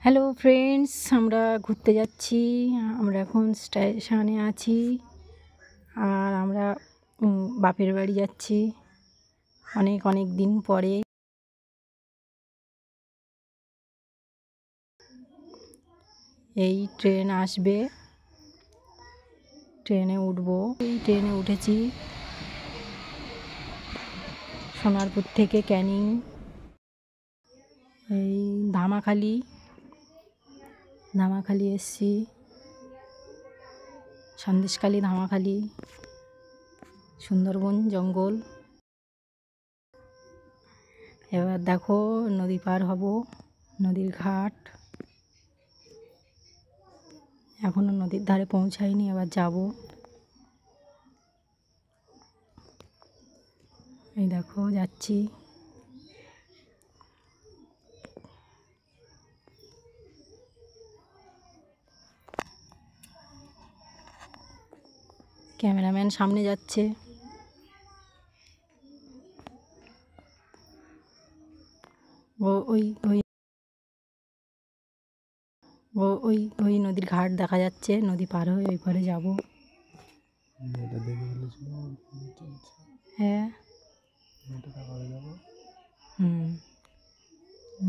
Hello friends, আমরা ঘুরতে যাচ্ছি। আমরা এখন স্টেশনে আছি আর আমরা বাপের বাড়ি যাচ্ছি অনেক অনেক দিন পরে। এই ট্রেন আসবে, ট্রেনে উঠবো। এই ট্রেনে উঠেছি সোনারপুর থেকে ক্যানিং, এই ধামাখালি এসছি, সন্দেশখালি, ধামাখালি, সুন্দরবন জঙ্গল। এবার দেখো নদী পার হব, নদীর ঘাট। এখনো নদীর ধারে পৌঁছাইনি, এবার যাব। এই দেখো যাচ্ছি। ক্যামেরাম্যান সামনে যাচ্ছে। ওই নদীর ঘাট দেখা যাচ্ছে, নদী পার হয়ে ওই পারে যাব। হ্যাঁ,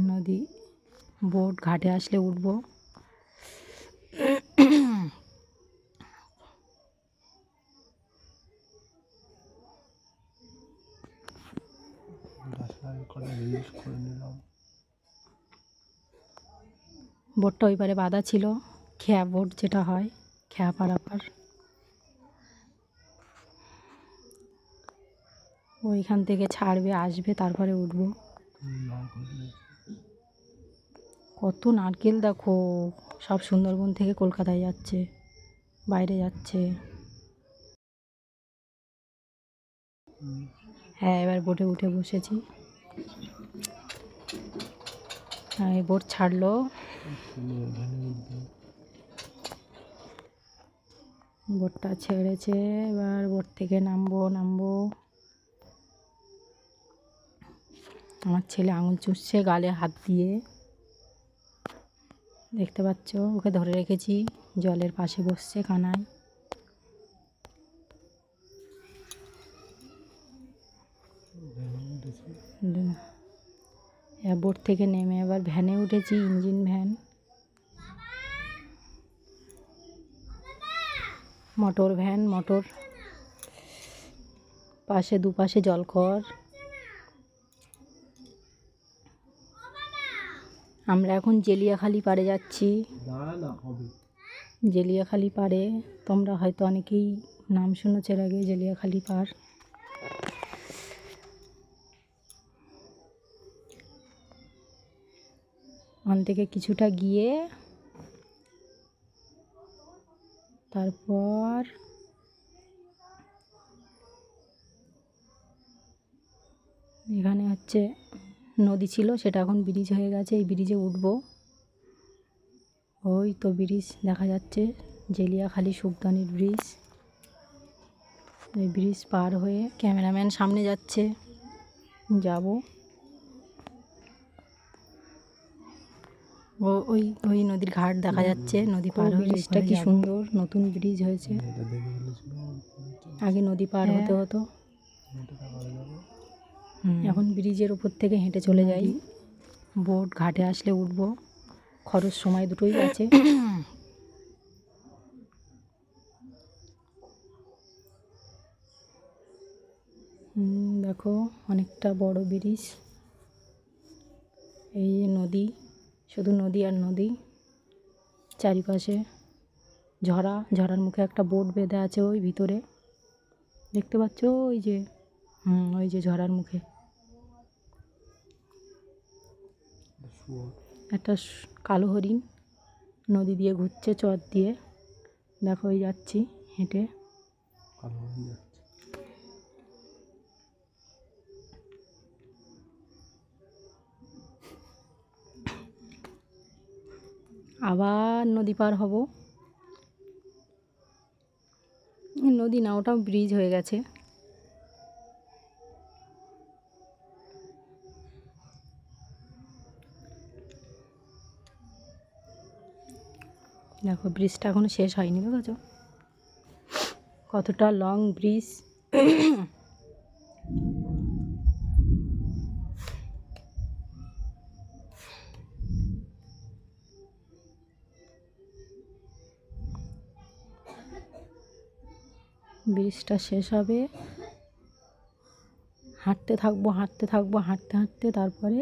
নদী বোট ঘাটে আসলে উঠবো। বোটটা ওই পারে বাঁধা ছিল, খেয়া বোট যেটা হয়, খেয়া পারাপার। ওইখান থেকে ছাড়বে, আসবে, তারপরে উঠবো। কত নারকেল দেখো, সব সুন্দরবন থেকে কলকাতায় যাচ্ছে, বাইরে যাচ্ছে। হ্যাঁ, এবার বোটে উঠে বসেছি। এই বোট ছাড়লো, বোটটা ছেড়েছে। এবার বোট থেকে নামবো। আমার ছেলে আঙুল চুষছে গালে হাত দিয়ে, দেখতে পাচ্ছ। ওকে ধরে রেখেছি, জলের পাশে বসছে কানায়। বোট থেকে নেমে এবার ভ্যানে উঠেছি, engine van, motor van. Motor পাশে, দুপাশে জলকর। আমরা এখন জেলিয়াখালি পাড়ে যাচ্ছি। জেলিয়াখালি পাড়ে তোমরা হয়তো অনেকেই নাম শুনেছ এর আগে, জেলিয়াখালি পাড়। ওখান থেকে কিছুটা গিয়ে তারপর এখানে হচ্ছে নদী ছিল, সেটা এখন ব্রিজ হয়ে গেছে। এই ব্রিজে উঠবো। ওই তো ব্রিজ দেখা যাচ্ছে, জেলিয়াখালি সুখদানির ব্রিজ। এই ব্রিজ পার হয়ে ক্যামেরাম্যান সামনে যাচ্ছে, যাব। ওই নদীর ঘাট দেখা যাচ্ছে, নদী পার হয়ে। ব্রিজটা কি সুন্দর, নতুন ব্রিজ হয়েছে। আগে নদী পার হতে হতো, এখন ব্রিজের উপর থেকে হেঁটে চলে যাই। বোট ঘাটে আসলে উঠবো, খরচ সময় দুটোই আছে। দেখো অনেকটা বড় ব্রিজ। এই নদী, শুধু নদী আর নদী, চারিপাশে ঝরার মুখে একটা বোট বেঁধে আছে ওই ভিতরে, দেখতে পাচ্ছ? ওই যে ওই যে ঝরার মুখে একটা কালো হরিণ নদী দিয়ে ঘুরছে, চর দিয়ে। দেখো ওই যাচ্ছি হেঁটে। আবার নদী পার হব। নদী না, ওটাও ব্রিজ হয়ে গেছে। দেখো ব্রিজটা এখনো শেষ হয়নি, বুঝেছো কতটা লং ব্রিজ। ব্রিজটা শেষ হবে, হাঁটতে থাকবো হাঁটতে থাকবো, হাঁটতে হাঁটতে তারপরে